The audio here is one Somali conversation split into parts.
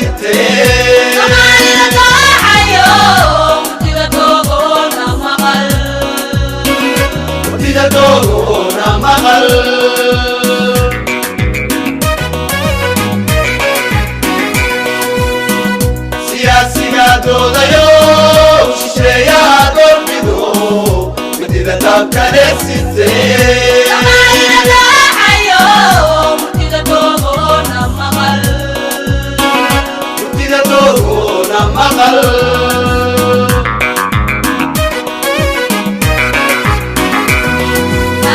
ستين Soomaalida dooxayo murtida doogoona maqal murtida doogoona maqal siyaasiga doodayo shisheeyaha dorbido murtida dabkale ستين Soomaalida dooxayo murtida doogoona maqal murtida doogoona maqal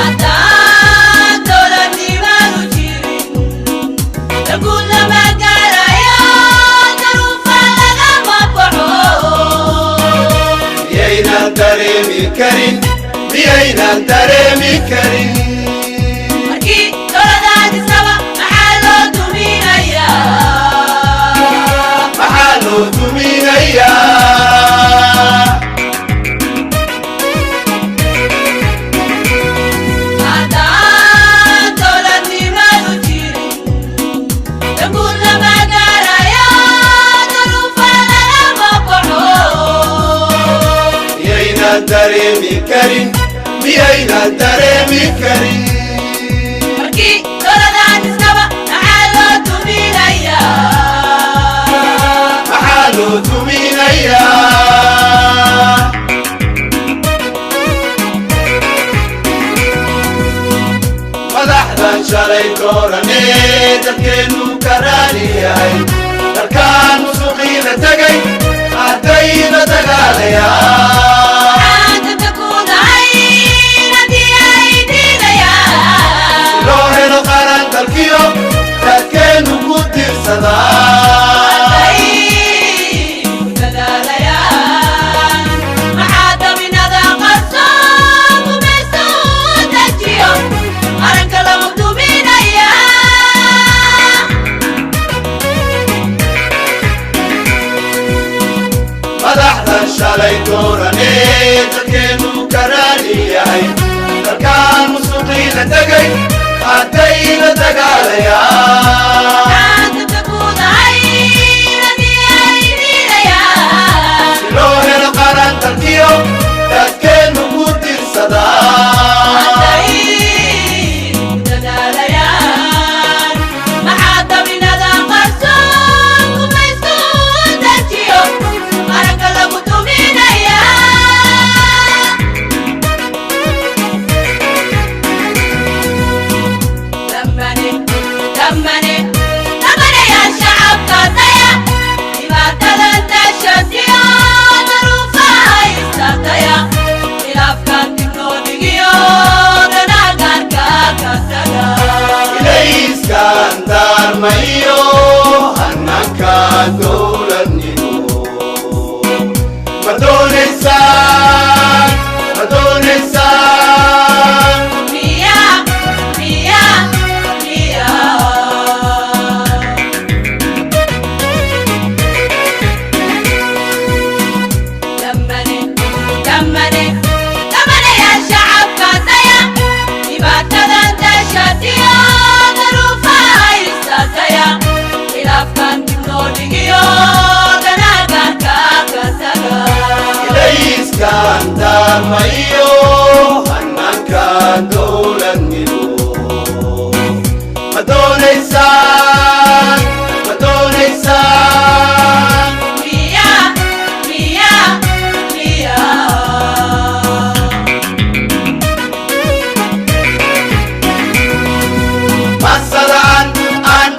haddaan dowladnimadu jirin laguud lama gaarayo daruufa lagama baxo miyaynan dareemi karin miyaynan dareemi karin markii dowladaadisaba maxaa loo duminayaa maxaa loo duminayaa haddaan dowladnimadu jirin laguud lama gaarayo daruufa lagama baxo miyaynan dareemi karin miyaynan dareemi karin markii dowladaadisaba maxaa loo duminayaa maxaa loo duminayaa madaxdan shalay dooranee dalkeenu ka raali yahay dalkaan musuqiina tegay haddayna dagaalayaan waxaan dabka ku nahay haddii ay diidayaan loo helo qaran dalkiyo dadkeenu ku tiirsadaan ay ku dadaalayaan maxaa daminada qarsoon gumaysta u dejiyo qaranka lagu duminayaa madaxdan shalay dooranee dalkeenu ka raali yahay dalkaan musuqiina tegay haddayna dagaalayaan waxaan dabka ku nahay haddii ay diidayaan loo helo qaran dalkiyo dadkeenu ku tiirsadaan ay ku dadaalayaan maxaa daminada qarsoon gumaysta u dejiyo qaranka lagu duminayaa damanayaa shacabka daya dhibaatadan dashadiyo daruufaha istataya khilaafkan dib loo dhigiyo ganagaarka ka taga ilayskan daarmayo hananka dowladnimo ma doonaysaan ma doonaysaan miya miya miya damanayaa shacabka daya dhibaatadan dashadiyo daruufaha istataya khilaafkan dib loo dhigiyo ganagaarka ka taga ilayskan daarmayo hananka dowladnimo ma doonaysaan ma doonaysaan miya miya miya masada an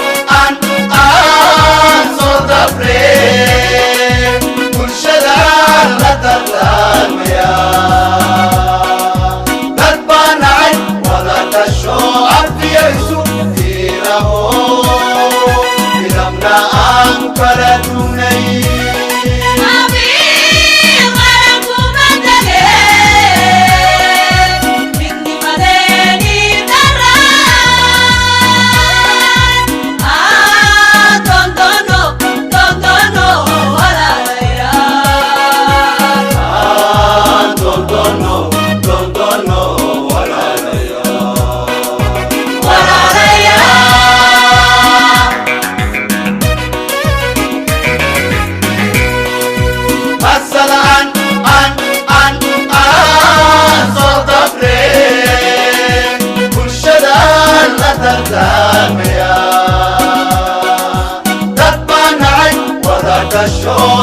soo dabre bulshada la dardaarmaya dad baa nacay wada dhasho afiyaysu diiraho midabna aan kala dugnay tasho